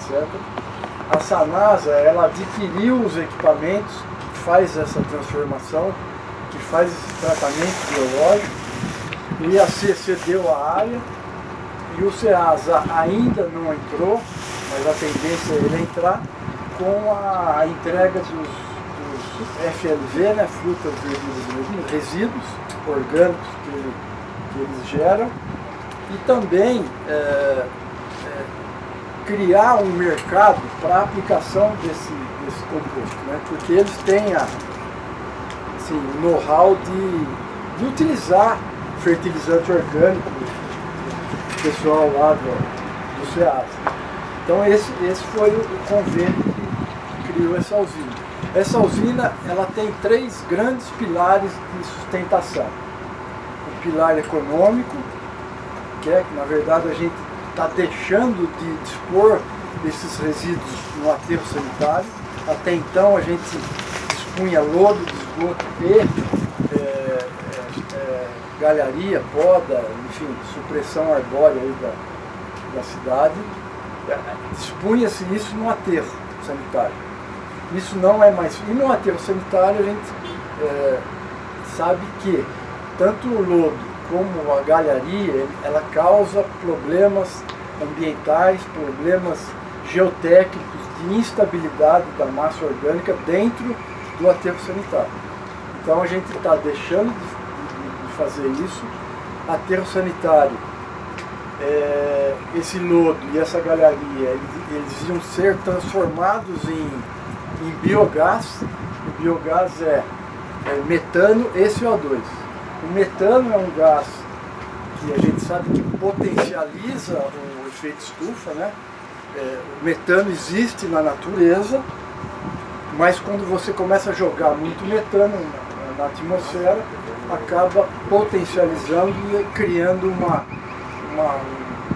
etc. A Sanasa, ela adquiriu os equipamentos, faz essa transformação, que faz esse tratamento biológico, o IAC cedeu a área, e o SEASA ainda não entrou, mas a tendência é ele entrar com a entrega dos FLV, né, frutas, verduras e resíduos orgânicos que eles geram, e também criar um mercado para a aplicação desse composto, né, porque eles têm assim, o know-how de utilizar fertilizante orgânico, o pessoal lá do SEASA. Então esse foi o convênio que criou essa usina. Essa usina ela tem 3 grandes pilares de sustentação. O pilar econômico, que é que na verdade a gente está deixando de dispor esses resíduos no aterro sanitário. Até então a gente dispunha lodo de esgoto e galharia, poda, enfim, supressão arbórea aí da cidade. Dispunha-se isso no aterro sanitário. Isso não é mais... E no aterro sanitário a gente sabe que tanto o lodo como a galharia, ela causa problemas ambientais, problemas geotécnicos de instabilidade da massa orgânica dentro do aterro sanitário. Então a gente está deixando de fazer isso. Aterro sanitário, esse lodo e essa galharia, eles iam ser transformados em biogás. O biogás é metano e CO2. O metano é um gás que a gente sabe que potencializa o efeito estufa, né? O metano existe na natureza, mas quando você começa a jogar muito metano na atmosfera, acaba potencializando e criando um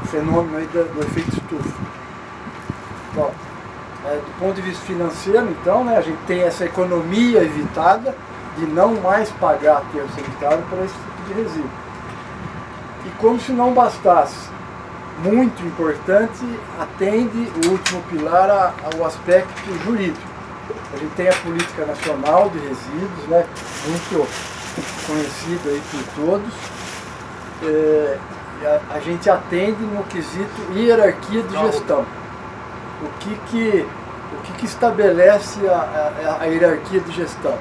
fenômeno aí do efeito estufa. Bom, do ponto de vista financeiro, então, né, a gente tem essa economia evitada de não mais pagar aterro sanitário para esse tipo de resíduo. E como se não bastasse, muito importante, atende o último pilar ao aspecto jurídico. A gente tem a Política Nacional de Resíduos, né, muito conhecida aí por todos. A gente atende no quesito hierarquia de gestão. O que estabelece a hierarquia de gestão?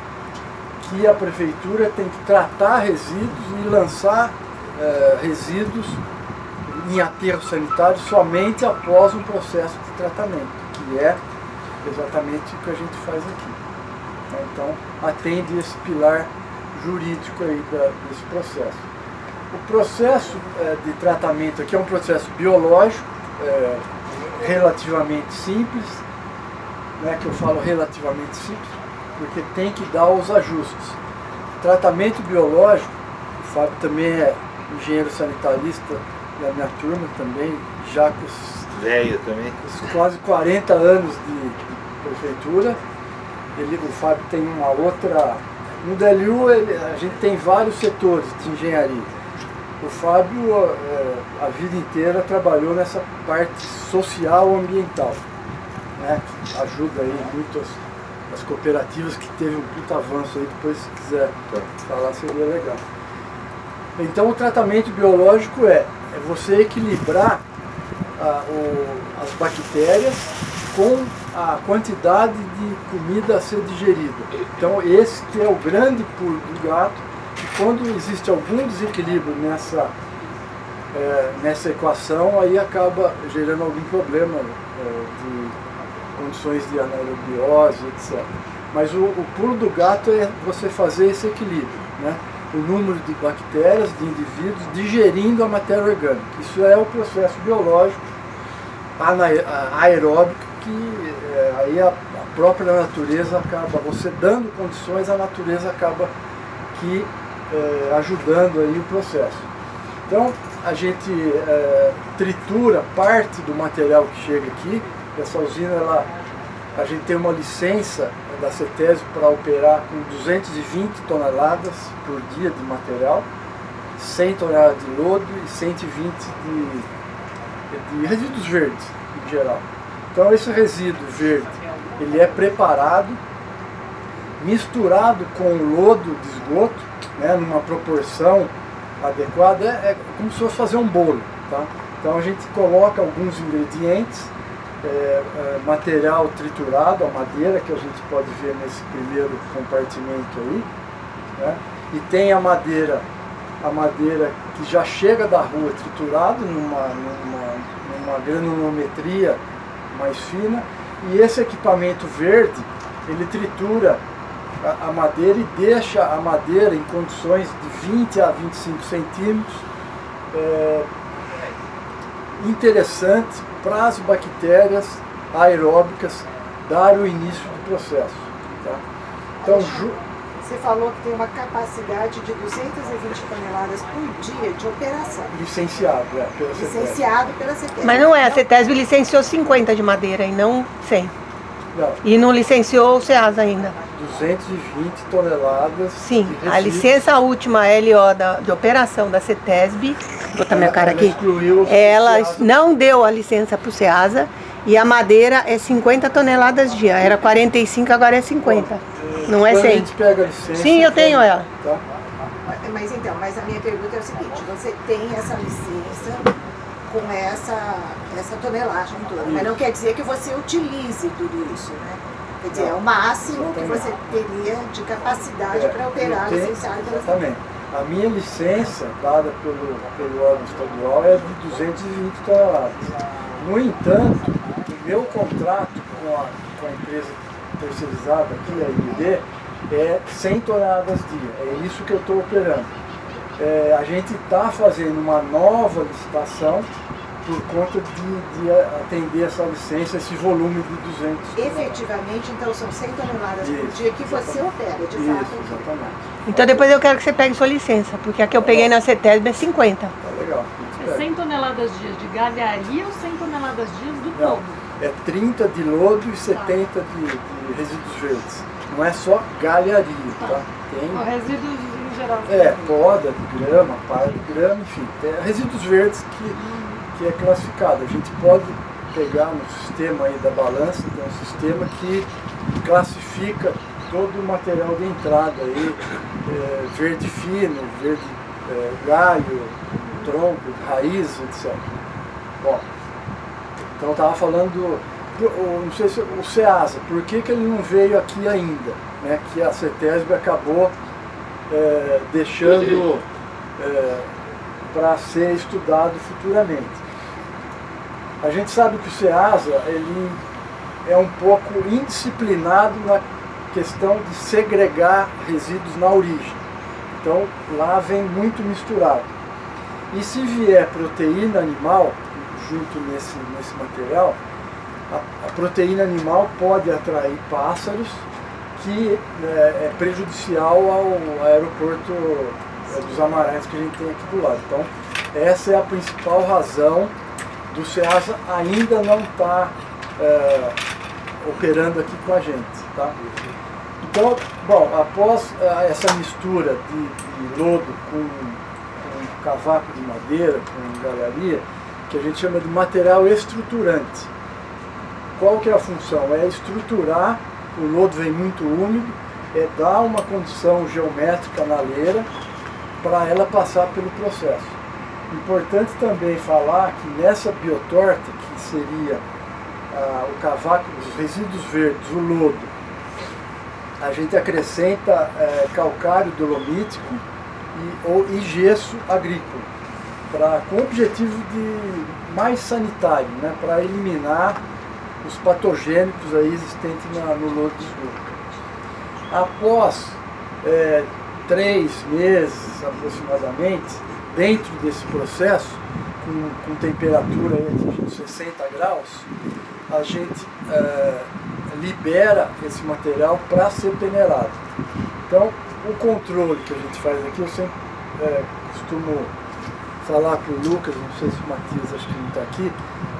Que a prefeitura tem que tratar resíduos e lançar resíduos em aterro sanitário somente após um processo de tratamento, que é exatamente o que a gente faz aqui. Então, atende esse pilar jurídico aí desse processo. O processo de tratamento aqui é um processo biológico, relativamente simples, né, que eu falo relativamente simples, porque tem que dar os ajustes. Tratamento biológico, o Fábio também é engenheiro sanitarista da minha turma também, já com os quase 40 anos de prefeitura. O Fábio tem uma outra... No DLU a gente tem vários setores de engenharia. O Fábio a vida inteira trabalhou nessa parte social ambiental, né? Ajuda aí muito as cooperativas, que teve um puta avanço aí, depois se quiser falar seria legal. Então o tratamento biológico é você equilibrar as bactérias com a quantidade de comida a ser digerida. Então esse que é o grande pulo do gato, e quando existe algum desequilíbrio nessa equação, aí acaba gerando algum problema de condições de anaerobiose, etc. Mas o pulo do gato é você fazer esse equilíbrio, né? O número de bactérias, de indivíduos digerindo a matéria orgânica. Isso é o processo biológico aeróbico, que aí a própria natureza acaba, você dando condições, a natureza acaba que ajudando aí o processo. Então a gente tritura parte do material que chega aqui. Essa usina, a gente tem uma licença da CETESB para operar com 220 toneladas por dia de material, 100 toneladas de lodo e 120 de resíduos verdes, em geral. Então esse resíduo verde, ele é preparado, misturado com o lodo de esgoto, né, numa proporção adequada, é como se fosse fazer um bolo. Tá? Então a gente coloca alguns ingredientes, material triturado, a madeira, que a gente pode ver nesse primeiro compartimento aí, né? E tem a madeira que já chega da rua triturado numa granulometria mais fina, e esse equipamento verde, ele tritura a madeira e deixa a madeira em condições de 20 a 25 centímetros, interessantes para as bactérias aeróbicas dar o início do processo. Tá? Então, você falou que tem uma capacidade de 220 toneladas por dia de operação. Licenciado, pela CETESB. Licenciado pela CETESB. Mas não é, a CETESB licenciou 50 de madeira e não 100. Não. E não licenciou o SEASA ainda. 220 toneladas. Sim, a licença última LO de operação da CETESB, vou botar minha cara aqui, ela não deu a licença para o SEASA, e a madeira é 50 toneladas dia. Era 45, agora é 50. Não é 100. A gente pega a licença. Sim, eu tenho ela. Tá? Mas a minha pergunta é o seguinte: você tem essa licença com essa tonelagem toda, mas não quer dizer que você utilize tudo isso, né? Quer dizer, é o máximo que você teria de capacidade para operar licenciado pela CETESB. Exatamente. A minha licença, dada pelo órgão estadual, é de 220 toneladas. No entanto, o meu contrato com a empresa terceirizada aqui, a IBD, é 100 toneladas dia. É isso que eu estou operando. A gente está fazendo uma nova licitação por conta de atender essa licença, esse volume de 200 toneladas. Efetivamente, então, são 100 toneladas por dia que você opera, de fato. Isso, exatamente. Então depois eu quero que você pegue sua licença, porque a que eu peguei na CETESB é 50. Tá legal. É 100 toneladas dias de galharia ou 100 toneladas dias do todo? É 30 de lodo e 70 de resíduos verdes. Não é só galharia, tá? Tem Resíduos em geral. poda de grama, palha de grama, enfim. Tem resíduos verdes que é classificado. A gente pode pegar no sistema aí da balança, tem um sistema que classifica todo o material de entrada aí, verde fino, verde galho, tronco, raiz, etc. Bom, então eu estava falando não sei se o SEASA, por que ele não veio aqui ainda, né? Que a CETESB acabou deixando para ser estudado futuramente. A gente sabe que o SEASA ele é um pouco indisciplinado na questão de segregar resíduos na origem. Então lá vem muito misturado. E se vier proteína animal junto nesse material, a proteína animal pode atrair pássaros, que é prejudicial ao aeroporto dos Amaranhos que a gente tem aqui do lado. Então essa é a principal razão do SEASA ainda não estar operando aqui com a gente. Tá? Então, bom, após essa mistura de lodo com cavaco de madeira, com galharia, que a gente chama de material estruturante. Qual que é a função? É estruturar, o lodo vem muito úmido, dar uma condição geométrica na leira para ela passar pelo processo. Importante também falar que nessa biotorta, que seria o cavaco, os resíduos verdes, o lodo, a gente acrescenta calcário dolomítico e gesso agrícola, com o objetivo de mais sanitário, né, para eliminar os patogênicos aí existentes no lodo de esgoto. Após 3 meses aproximadamente, dentro desse processo, com temperatura aí atingindo 60 graus, a gente libera esse material para ser peneirado. Então, o controle que a gente faz aqui, eu sempre costumo falar para o Lucas, não sei se o Matias acho que não está aqui,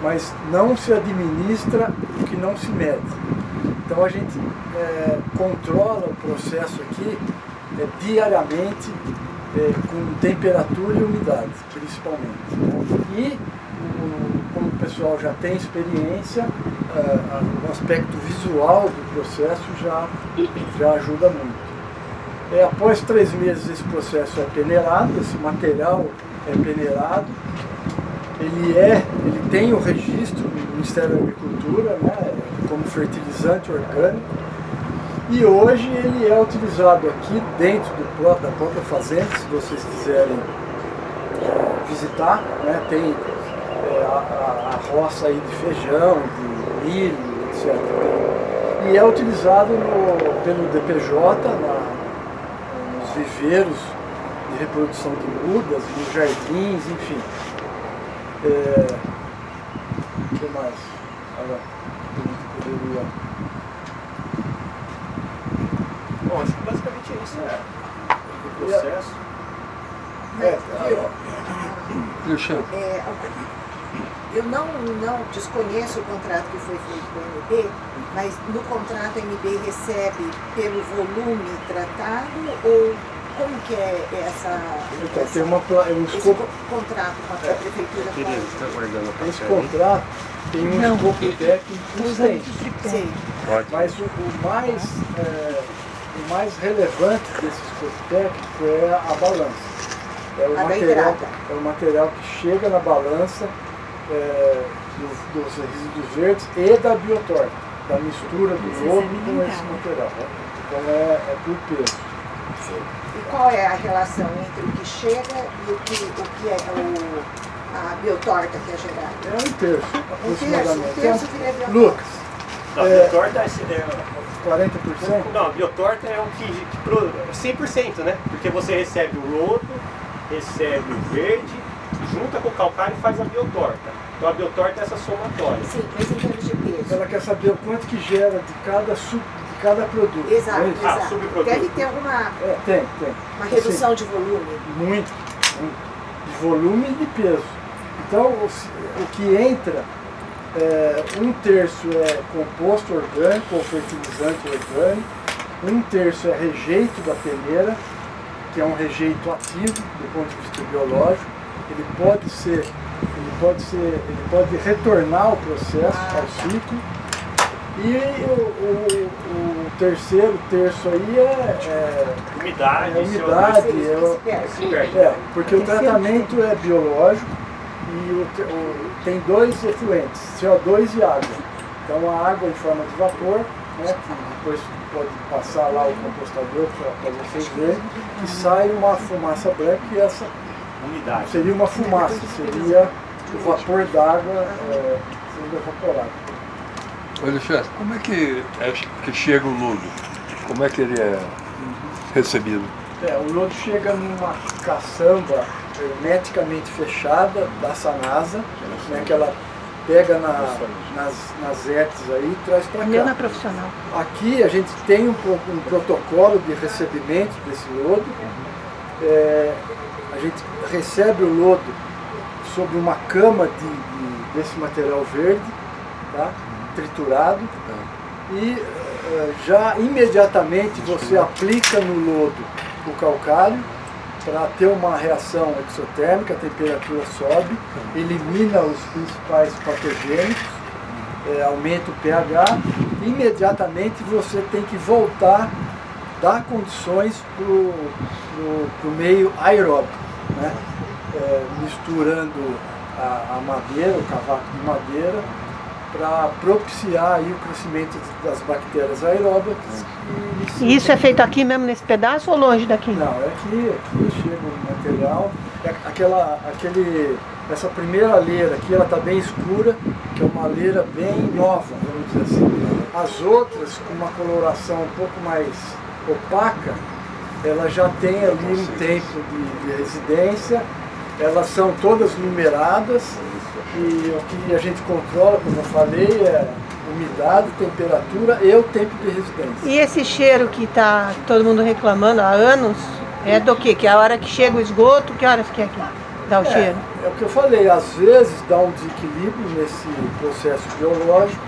mas não se administra o que não se mede. Então a gente controla o processo aqui diariamente com temperatura e umidade, principalmente. Né? E como o pessoal já tem experiência, o aspecto visual do processo já ajuda muito. Após 3 meses esse processo é peneirado, esse material é peneirado, ele tem o registro do Ministério da Agricultura, né, como fertilizante orgânico, e hoje ele é utilizado aqui dentro da própria fazenda, se vocês quiserem visitar, né, tem a roça aí de feijão, de milho, etc. E é utilizado pelo DPJ nos viveiros de reprodução de mudas, nos jardins, enfim. O que mais? Poderia... Bom, acho que basicamente é isso, né? O processo. Eu não desconheço o contrato que foi feito com a MB, mas no contrato a MB recebe pelo volume tratado ou como que é essa... Então, tem esse contrato com a prefeitura faz? Esse contrato tem um escopo técnico extenso. Sim. Mas o mais relevante desse escopo técnico é a balança. É o material que chega na balança dos resíduos verdes e da biotorta, da mistura do lodo com esse material. Então é por peso. Sim. E qual é a relação entre o que chega e o que é a biotorta que é gerada? É 1/3, aproximadamente. Um terço vira biotorta. Lucas, Não, a biotorta 40%? Não, a biotorta é o que 100%, né? Porque você recebe o lodo, recebe o verde, junta com o calcário e faz a biotorta. Então a biotorta é essa somatória. Sim, mas em termos de peso. Ela quer saber o quanto que gera de cada produto. Exato, é isso? exato. subproduto. Deve ter alguma Tem. uma redução de volume. Muito. De volume e de peso. Então, o que entra, 1/3 é composto orgânico ou fertilizante orgânico, 1/3 é rejeito da peneira, que é um rejeito ativo do ponto de vista biológico. Ele pode retornar ao processo, ao ciclo. E o terceiro terço aí Umidade, porque o tratamento é biológico e tem 2 efluentes, CO2 e água. Então a água em forma de vapor, né, que depois pode passar lá o compostador para vocês verem, e sai uma fumaça branca, e essa umidade. seria uma fumaça, seria o vapor d'água sendo evaporado. Oi, Alexandre, como é que chega o lodo? Como é que ele é recebido? O lodo chega numa caçamba hermeticamente fechada da Sanasa, né, que ela pega nas hertes aí e traz para cá. Meu não é profissional. Aqui a gente tem um protocolo de recebimento desse lodo. A gente recebe o lodo sobre uma cama desse material verde, tá? Triturado, e já imediatamente você aplica no lodo o calcário para ter uma reação exotérmica, a temperatura sobe, elimina os principais patogênicos, aumenta o pH, imediatamente você tem que voltar, dar condições para o meio aeróbico, né? Misturando a madeira, o cavaco de madeira, para propiciar aí o crescimento das bactérias aeróbicas. E isso é feito aqui mesmo nesse pedaço ou longe daqui? Não, aqui chega o material. Essa primeira leira aqui, ela está bem escura, que é uma leira bem nova, vamos dizer assim. As outras, com uma coloração um pouco mais opaca, ela já tem ali um tempo de residência, elas são todas numeradas, e o que a gente controla, como eu falei, é umidade, temperatura e o tempo de residência. E esse cheiro que está todo mundo reclamando há anos, é do quê? Que a hora que chega o esgoto, que horas que é que dá o cheiro? É o que eu falei, às vezes dá um desequilíbrio nesse processo biológico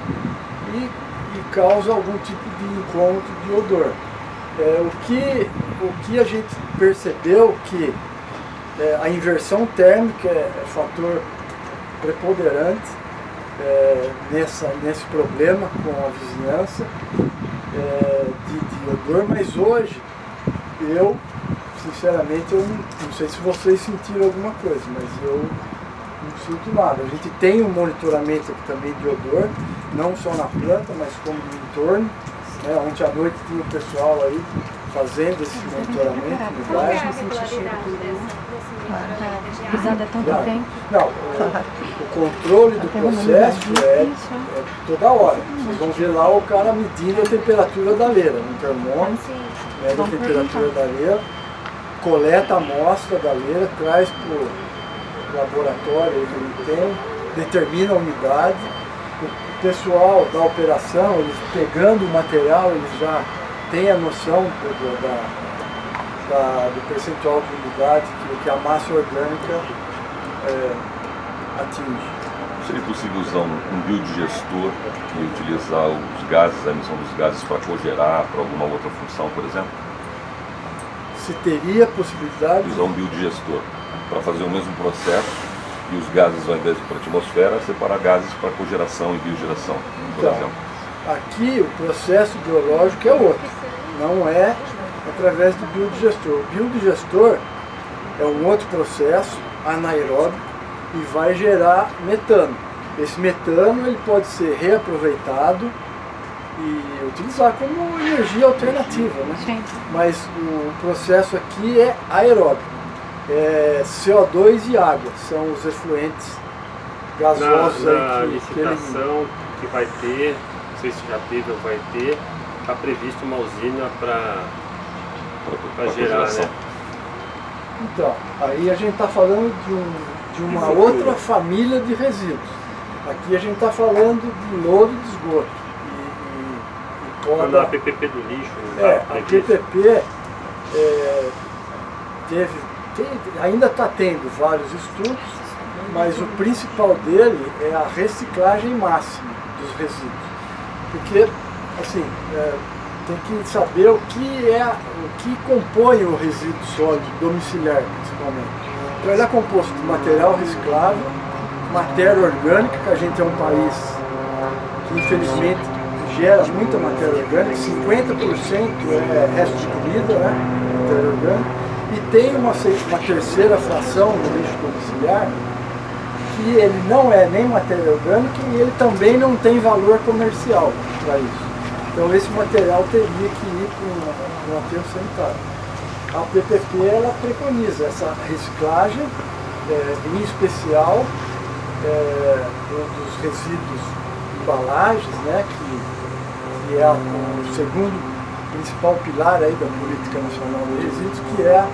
e causa algum tipo de incômodo de odor. O que a gente percebeu que a inversão térmica é fator preponderante nesse problema com a vizinhança de odor, mas hoje eu, sinceramente, eu não sei se vocês sentiram alguma coisa, mas eu não sinto nada. A gente tem um monitoramento aqui também de odor, não só na planta, mas como no entorno. Ontem à noite tinha o pessoal aí fazendo esse monitoramento no Qual é a bairro. regularidade dessa Pisando é tanto tempo. Não, o controle do processo é toda hora. Vocês vão ver lá o cara medindo a temperatura da leira, no termômetro, mede a temperatura da leira, coleta a amostra da leira, traz para o laboratório que ele tem, determina a umidade. O pessoal da operação, eles pegando o material, eles já têm a noção do percentual de umidade que a massa orgânica atinge. Seria possível usar um biodigestor e utilizar os gases, a emissão dos gases para cogerar, para alguma outra função, por exemplo? Se teria possibilidade Usar um biodigestor para fazer o mesmo processo e os gases, ao invés de ir para a atmosfera, separar gases para cogeração e biogeração, por Então, exemplo. aqui o processo biológico é outro, não é através do biodigestor. O biodigestor é um outro processo anaeróbico e vai gerar metano. Esse metano ele pode ser reaproveitado e utilizar como energia alternativa, né? Sim. Mas o processo aqui é aeróbico. CO2 e água são os efluentes gasosos Na aí que elimina. licitação que vai ter, não sei se já teve ou vai ter, está previsto uma usina para gerar, cogeração. né? Então, aí a gente está falando de uma outra família de resíduos. Aqui a gente está falando de lodo de esgoto. Quando a PPP do lixo, né? A PPP ainda está tendo vários estudos, mas o principal dele é a reciclagem máxima dos resíduos. Porque, assim, tem que saber o que compõe o resíduo sólido domiciliar, principalmente. Então ele é composto de material reciclável, matéria orgânica, que a gente é um país que infelizmente gera muita matéria orgânica, 50% é resto de comida, né? Matéria orgânica. E tem uma terceira fração no lixo domiciliar, que ele não é nem matéria orgânica e ele também não tem valor comercial para isso. Então esse material teria que ir para um aterro sanitário. A PPP ela preconiza essa reciclagem, em especial dos resíduos de embalagens, né, que é o segundo principal pilar aí da Política Nacional de Resíduos, que é a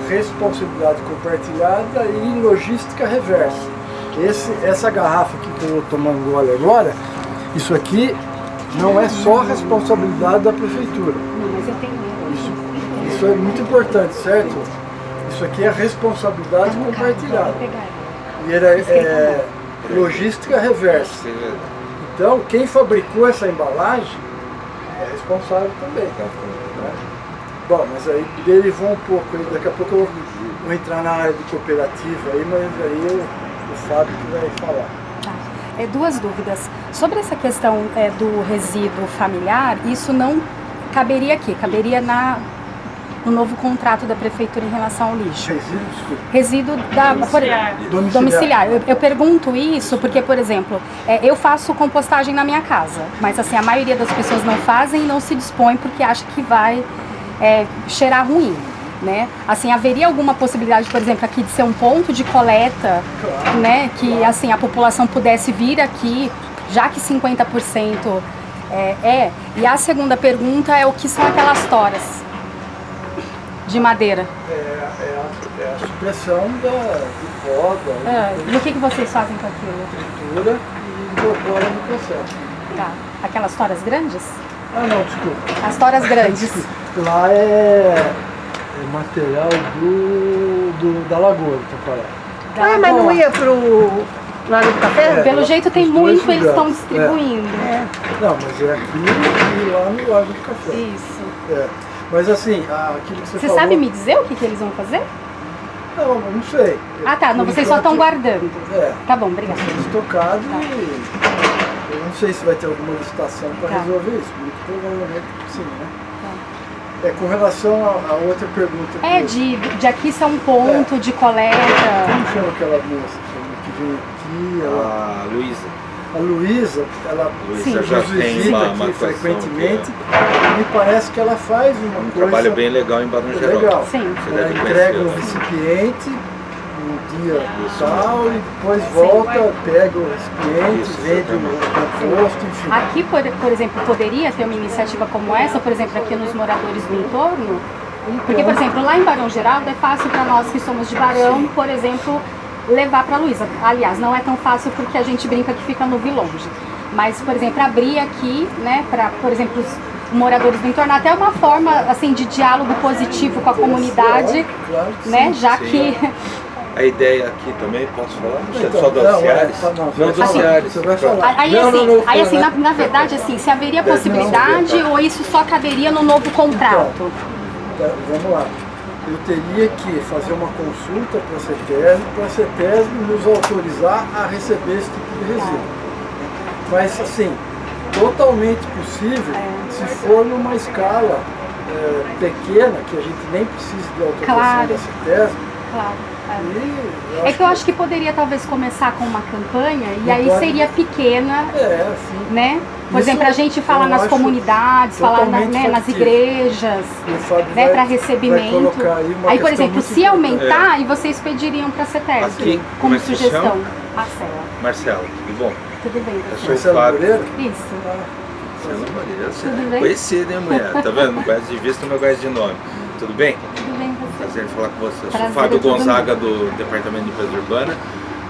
responsabilidade compartilhada e logística reversa. Essa garrafa aqui que eu vou tomar um gole agora, isso aqui não é só a responsabilidade da prefeitura. Não, mas eu tenho medo. Isso é muito importante, certo? Isso aqui é responsabilidade compartilhada. E é logística reversa. Então, quem fabricou essa embalagem é responsável também. Né? Bom, mas aí derivou um pouco, daqui a pouco eu vou entrar na área de cooperativa aí, mas aí o Fábio que vai falar. Tá. Duas dúvidas. Sobre essa questão do resíduo familiar, isso não caberia aqui, caberia no novo contrato da prefeitura em relação ao lixo. Resíduo, desculpa. Resíduo Domiciliar. domiciliar. Eu pergunto isso porque, por exemplo, eu faço compostagem na minha casa, mas assim, a maioria das pessoas não fazem e não se dispõe porque acha que vai cheirar ruim, né? Assim, haveria alguma possibilidade, por exemplo, aqui de ser um ponto de coleta, Claro. né? Que assim, a população pudesse vir aqui, já que 50% E a segunda pergunta é o que são aquelas toras de madeira? É a supressão do pó, E o que vocês fazem com aquilo? tritura e incorpora no processo. Tá. Aquelas toras grandes? Ah não, desculpa. As toras grandes. Lá é material da lagoa do Taquará. Mas não ia pro Lago do Café? Pelo jeito tem os dois muito, eles estão lugares. distribuindo. Não, mas é aqui e lá no Lago do Café. Isso. Mas assim, aquilo que você Você falou... sabe me dizer o que eles vão fazer? Não sei. Ah, tá. Não, Por vocês só estão enquanto, guardando. É, Tá bom, obrigada. estocado Tá. e eu não sei se vai ter alguma licitação para Tá. resolver isso. Muito provavelmente sim, né? Com relação a outra pergunta. De aqui ser um ponto de coleta. Como chama aquela moça que vem aqui? A Luísa. A Luísa, ela Luísa nos já tem visita uma aqui atuação frequentemente. Me parece que ela faz uma Um coisa trabalho bem legal em Barão Geraldo. legal. Sim. Você Ela deve entrega um conhecer. recipiente no dia tal e depois volta, pega o recipiente, Isso, vende o composto, enfim. Aqui, por exemplo, poderia ter uma iniciativa como essa, por exemplo, aqui nos moradores do entorno? Porque, por exemplo, lá em Barão Geraldo é fácil para nós que somos de Barão, por exemplo, levar para Luísa. Aliás, não é tão fácil porque a gente brinca que fica no longe. Mas, por exemplo, abrir aqui, né, para, por exemplo, os moradores do entorno, até uma forma assim de diálogo positivo com a comunidade, Claro que né, sim. já sim. que A ideia aqui também, posso falar? Então, Só do não, Ciares? não, Não, você do vai falar, Ciares. você vai falar. aí Não, assim, não, não, aí, assim não, na verdade assim, se haveria possibilidade ou isso só caberia no novo contrato? Tá, vamos lá. Eu teria que fazer uma consulta para a CETESB nos autorizar a receber esse tipo de resíduo. Mas, assim, totalmente possível se for numa escala pequena, que a gente nem precise de autorização Claro. da CETESB. Claro. E É que eu acho que poderia talvez começar com uma campanha e Não aí pode- seria pequena, assim, né? Por Isso exemplo, a gente fala eu nas acho comunidades, falar totalmente né, nas factível. igrejas, o Fábio né, vai- para vai recebimento. colocar aí uma Aí, por questão exemplo, muito se importante. aumentar, aí vocês pediriam para a CETESB Aqui, como como é que se sugestão. chama? Marcela, Marcelo, tudo bom? tudo bem? Eu você? sou o Marcelo Fábio. Moreira? Isso. Marcelo Moreira, você Tudo é bem? conhecido, hein, mulher? Tá vendo? Não gosto de vista, não gosto de nome. Tudo bem? Tudo bem você? Prazer em falar com você. Eu sou Prazer o Fábio é todo Gonzaga, do Departamento de Limpeza Urbana.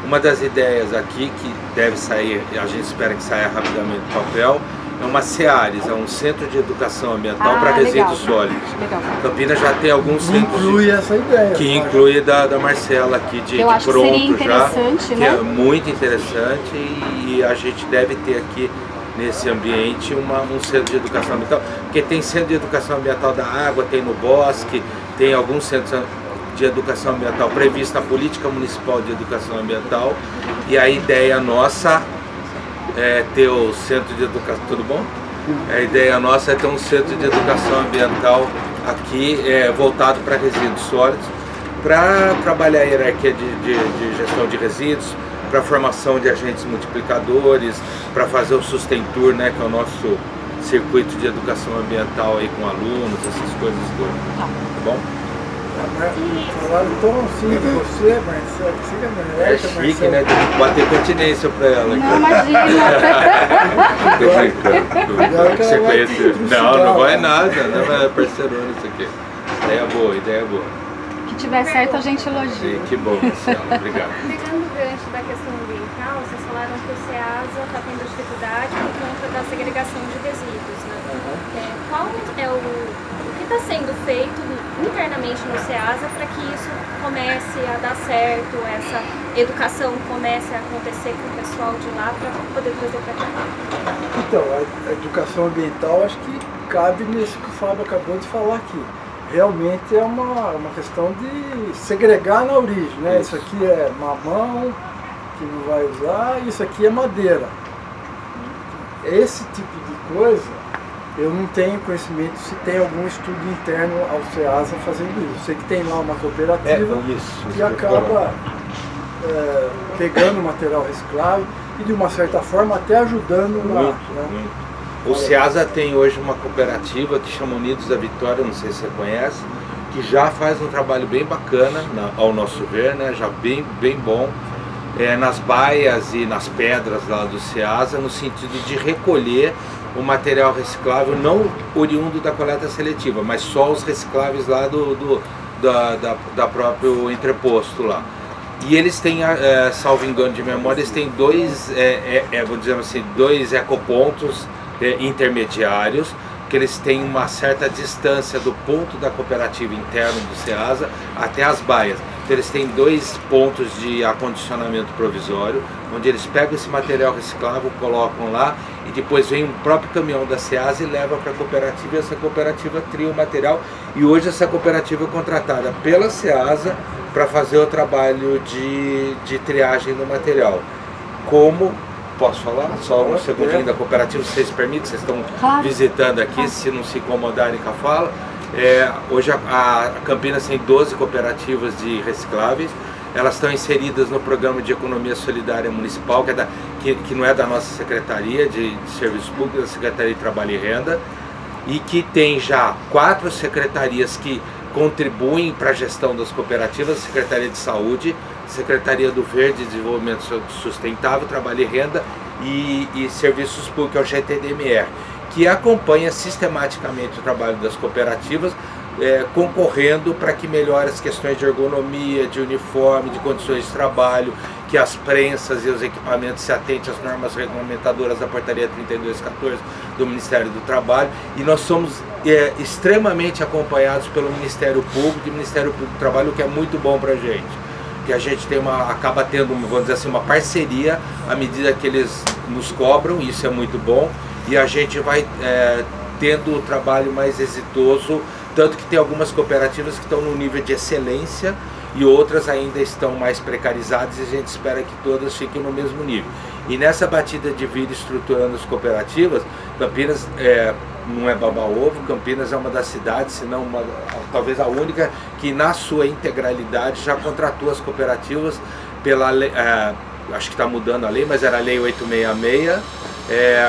Uma das ideias aqui que deve sair, e a gente espera que saia rapidamente do papel, é uma CEARES, é um Centro de Educação Ambiental para legal. resíduos sólidos. Legal. Campinas já tem alguns centros Inclui essa ideia. que eu acho. inclui da Marcela aqui de Eu acho que pronto seria já, interessante, que né? é muito interessante e a gente deve ter aqui nesse ambiente um centro de educação ambiental, porque tem centro de educação ambiental da água, tem no bosque, tem alguns centros de educação ambiental previsto na política municipal de educação ambiental e a ideia nossa é ter o centro de educação, tudo bom? A ideia nossa é ter um centro de educação ambiental aqui voltado para resíduos sólidos, para trabalhar a hierarquia de gestão de resíduos, para a formação de agentes multiplicadores, para fazer o Sustentur, né, que é o nosso circuito de educação ambiental aí com alunos, essas coisas todas. Tá bom? Falaram tão assim de você, Marcelo, que você é É moleque, chique, né? Tem que bater continência pra ela. Não, imagina. Tô brincando. Agora que ela Você vai conhece? te trucidar, Não vai né? nada. Não é parceirona isso aqui. Ideia boa, ideia boa. Que tiver certo, a gente elogia. Sim, que bom, Marcelo. Obrigado. Pegando o gancho da questão ambiental, vocês falaram que o SEASA está tendo dificuldade por conta da segregação de resíduos, né? Qual é o que está sendo feito internamente no SEASA para que isso comece a dar certo, essa educação comece a acontecer com o pessoal de lá para poder trazer para cá? Então, a educação ambiental acho que cabe nisso que o Fábio acabou de falar aqui. Realmente é uma questão de segregar na origem, né? Isso aqui é mamão, que não vai usar, isso aqui é madeira. Esse tipo de coisa, eu não tenho conhecimento se tem algum estudo interno ao SEASA fazendo isso. Eu sei que tem lá uma cooperativa que acaba pegando material reciclável e de uma certa forma até ajudando lá. Né? O SEASA tem hoje uma cooperativa que chama Unidos da Vitória, não sei se você conhece, que já faz um trabalho bem bacana, ao nosso ver, né? Já bem bom, nas baias e nas pedras lá do SEASA, no sentido de recolher o material reciclável, não oriundo da coleta seletiva, mas só os recicláveis lá da próprio entreposto lá. E eles têm, salvo engano de memória, eles têm vou dizer assim, dois ecopontos intermediários, que eles têm uma certa distância do ponto da cooperativa interno do SEASA até as baias. Então eles têm 2 pontos de acondicionamento provisório, onde eles pegam esse material reciclável, colocam lá e depois vem um próprio caminhão da SEASA e leva para a cooperativa e essa cooperativa tria o material. E hoje essa cooperativa é contratada pela SEASA para fazer o trabalho de triagem do material. Como, posso falar? Só um segundinho da cooperativa, se vocês permitem, vocês estão visitando aqui, se não se incomodarem com a fala. Hoje a Campinas tem 12 cooperativas de recicláveis. Elas estão inseridas no programa de economia solidária municipal, que não é da nossa Secretaria de Serviços Públicos, da Secretaria de Trabalho e Renda, e que tem já 4 secretarias que contribuem para a gestão das cooperativas: Secretaria de Saúde, Secretaria do Verde, Desenvolvimento Sustentável, Trabalho e Renda e Serviços Públicos, é o GTDMR, que acompanha sistematicamente o trabalho das cooperativas, concorrendo para que melhore as questões de ergonomia, de uniforme, de condições de trabalho, que as prensas e os equipamentos se atentem às normas regulamentadoras da Portaria 3214 do Ministério do Trabalho. E nós somos extremamente acompanhados pelo Ministério Público e Ministério Público do Trabalho, o que é muito bom para a gente. Que a gente acaba tendo, vamos dizer assim, uma parceria à medida que eles nos cobram, e isso é muito bom, e a gente vai tendo o trabalho mais exitoso, tanto que tem algumas cooperativas que estão no nível de excelência e outras ainda estão mais precarizadas, e a gente espera que todas fiquem no mesmo nível. E nessa batida de vida estruturando as cooperativas, Campinas não é baba-ovo, Campinas é uma das cidades, se não talvez a única, que na sua integralidade já contratou as cooperativas pela lei, acho que está mudando a lei, mas era a Lei 866,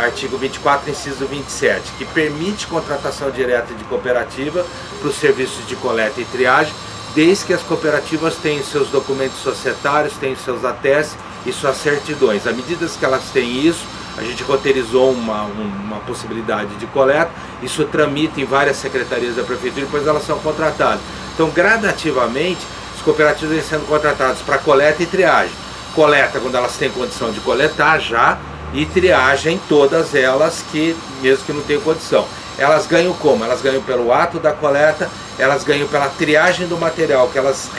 artigo 24, inciso 27, que permite contratação direta de cooperativa para os serviços de coleta e triagem, desde que as cooperativas tenham seus documentos societários, tenham seus atestes e suas certidões. À medida que elas têm isso, a gente roteirizou uma possibilidade de coleta, isso tramita em várias secretarias da prefeitura e depois elas são contratadas. Então, gradativamente, as cooperativas vêm sendo contratadas para coleta e triagem. Coleta quando elas têm condição de coletar já, e triagem todas elas que, mesmo que não tenham condição. Elas ganham como? Elas ganham pelo ato da coleta, elas ganham pela triagem do material que elas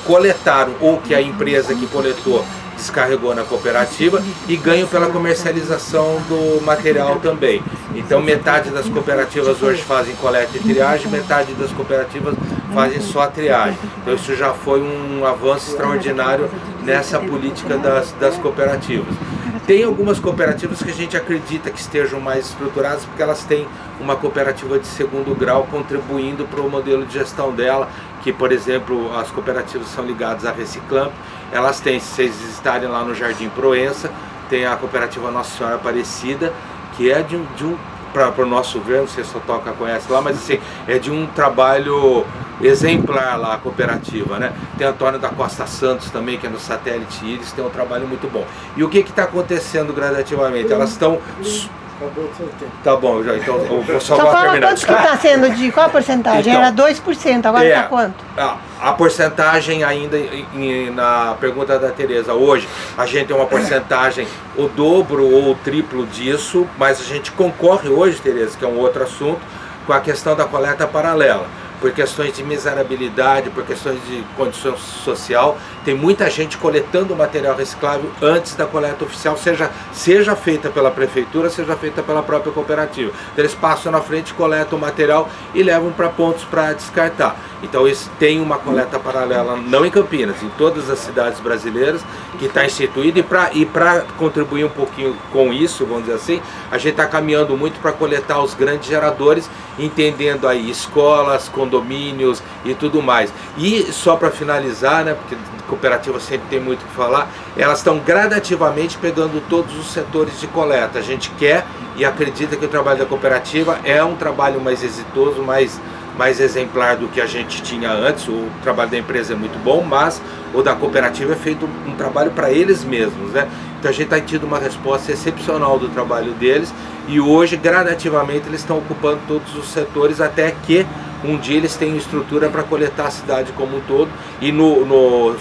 coletaram ou que a empresa que coletou descarregou na cooperativa, e ganham pela comercialização do material também. Então metade das cooperativas hoje fazem coleta e triagem, metade das cooperativas fazem só a triagem. Então isso já foi um avanço extraordinário nessa política das cooperativas. Tem algumas cooperativas que a gente acredita que estejam mais estruturadas porque elas têm uma cooperativa de segundo grau contribuindo para o modelo de gestão dela, que, por exemplo, as cooperativas são ligadas à Reciclamp. Elas têm, se vocês visitarem lá no Jardim Proença, tem a cooperativa Nossa Senhora Aparecida, que é para o nosso ver, não sei se o Toca conhece lá, mas assim, é de um trabalho exemplar lá a cooperativa, né? Tem Antônio da Costa Santos também, que é no Satélite Íris, tem um trabalho muito bom. E o que está acontecendo gradativamente? Elas estão... Acabou o seu tempo. Tá bom, então eu vou só fala terminar. Quanto que está sendo de qual a porcentagem? Então, era 2%, agora está quanto? A porcentagem ainda, na pergunta da Tereza, hoje a gente tem uma porcentagem o dobro ou o triplo disso, mas a gente concorre hoje, Tereza, que é um outro assunto, com a questão da coleta paralela. Por questões de miserabilidade, por questões de condição social, tem muita gente coletando material reciclável antes da coleta oficial, seja feita pela prefeitura, seja feita pela própria cooperativa. Então, eles passam na frente, coletam o material e levam para pontos para descartar. Então isso tem uma coleta paralela, não em Campinas, em todas as cidades brasileiras, que está instituída, e para contribuir um pouquinho com isso, vamos dizer assim, a gente está caminhando muito para coletar os grandes geradores, entendendo aí escolas, condomínios e tudo mais. E só para finalizar, né, porque cooperativa sempre tem muito o que falar, elas estão gradativamente pegando todos os setores de coleta. A gente quer e acredita que o trabalho da cooperativa é um trabalho mais exitoso, mais exemplar do que a gente tinha antes. O trabalho da empresa é muito bom, mas o da cooperativa é feito um trabalho para eles mesmos, né? Então a gente está tendo uma resposta excepcional do trabalho deles, e hoje gradativamente eles estão ocupando todos os setores, até que um dia eles tenham estrutura para coletar a cidade como um todo. E no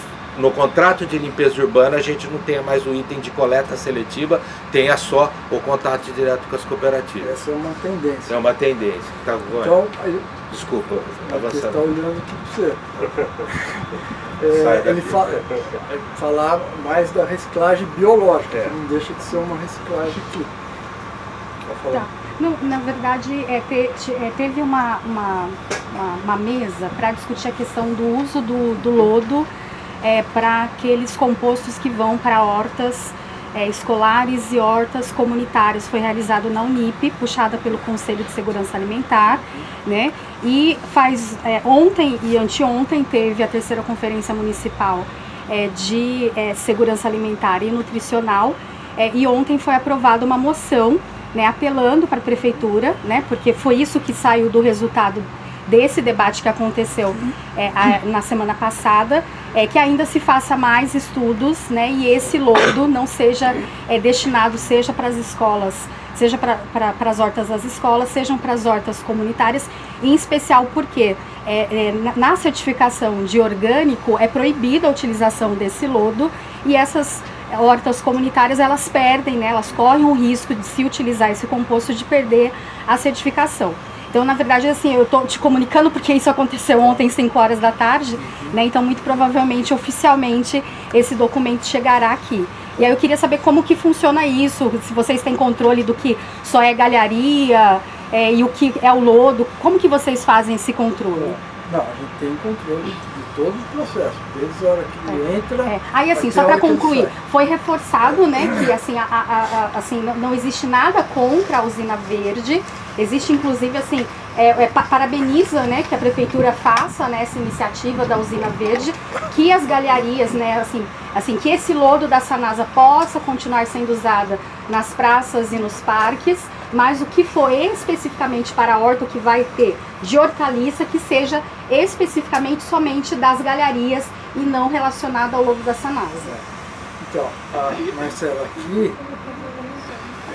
contrato de limpeza urbana a gente não tenha mais o item de coleta seletiva, tenha só o contato direto com as cooperativas. Essa é uma tendência. É uma tendência. Tá, então, desculpa, você está olhando aqui para você. Ele falar mais da reciclagem biológica, que não deixa de ser uma reciclagem aqui. falando. Tá. Não, na verdade, teve uma mesa para discutir a questão do uso do lodo para aqueles compostos que vão para hortas escolares e hortas comunitárias. Foi realizado na Unip, puxada pelo Conselho de Segurança Alimentar, né? E ontem e anteontem teve a 3ª Conferência Municipal de Segurança Alimentar e Nutricional, e ontem foi aprovada uma moção, né, apelando para a prefeitura, né, porque foi isso que saiu do resultado desse debate que aconteceu na semana passada, que ainda se faça mais estudos, né, e esse lodo não seja destinado, seja para as escolas, seja para as hortas das escolas, sejam para as hortas comunitárias, em especial porque na certificação de orgânico é proibida a utilização desse lodo, e essas hortas comunitárias, elas perdem, né, elas correm o risco de se utilizar esse composto de perder a certificação. Então, na verdade, assim, eu estou te comunicando porque isso aconteceu ontem, 5 horas da tarde, né? Então, muito provavelmente, oficialmente, esse documento chegará aqui. E aí eu queria saber como que funciona isso, se vocês têm controle do que só é galharia e o que é o lodo, como que vocês fazem esse controle? Não, a gente tem controle de todo o processo, desde a hora que entra... Aí, assim, só para concluir, foi reforçado, né, que assim, assim, não existe nada contra a usina verde, existe inclusive, assim, parabeniza, né, que a prefeitura faça, né, essa iniciativa da usina verde, que as galharias, né, assim, que esse lodo da Sanasa possa continuar sendo usada nas praças e nos parques, mas o que for especificamente para a horta, o que vai ter de hortaliça, que seja especificamente somente das galharias e não relacionado ao lodo da Sanasa. Então, Marcela, aqui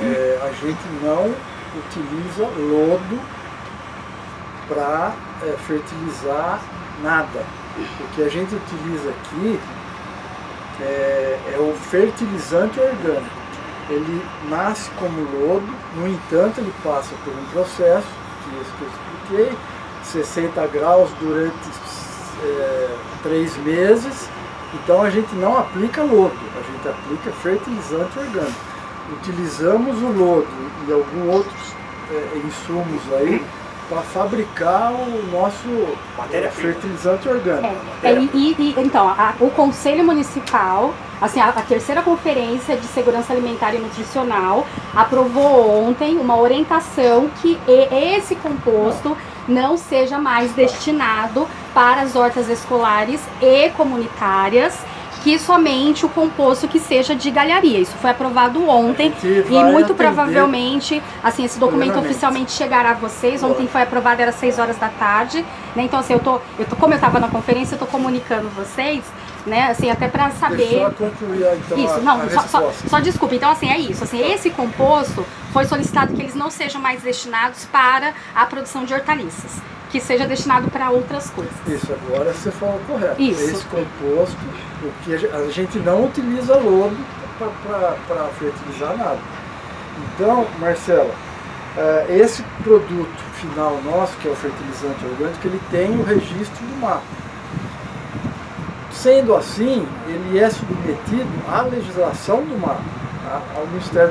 a gente não utiliza lodo para fertilizar nada. O que a gente utiliza aqui é o fertilizante orgânico. Ele nasce como lodo, no entanto ele passa por um processo, que eu expliquei, 60 graus durante 3 meses, então a gente não aplica lodo, a gente aplica fertilizante orgânico. Utilizamos o lodo e alguns outros insumos aí para fabricar o nosso fertilizante orgânico. Então, o Conselho Municipal, assim, a 3ª Conferência de Segurança Alimentar e Nutricional aprovou ontem uma orientação que esse composto não seja mais destinado para as hortas escolares e comunitárias, que somente o composto que seja de galharia. Isso foi aprovado ontem e muito provavelmente, assim, esse documento oficialmente chegará a vocês. Ontem foi aprovado, era 6 horas da tarde, né? Então, assim, como eu estava na conferência, eu estou comunicando vocês, né, assim, até para saber... Deixa eu concluir, então, isso, não, só desculpa. Então, assim, é isso. Assim, esse composto foi solicitado que eles não sejam mais destinados para a produção de hortaliças, que seja destinado para outras coisas. Isso, agora você falou correto. Isso. Esse composto, o que a gente não utiliza lodo para fertilizar nada. Então, Marcela, esse produto final nosso, que é o fertilizante orgânico, ele tem o registro do MAPA. Sendo assim, ele é submetido à legislação do MAPA, ao Ministério da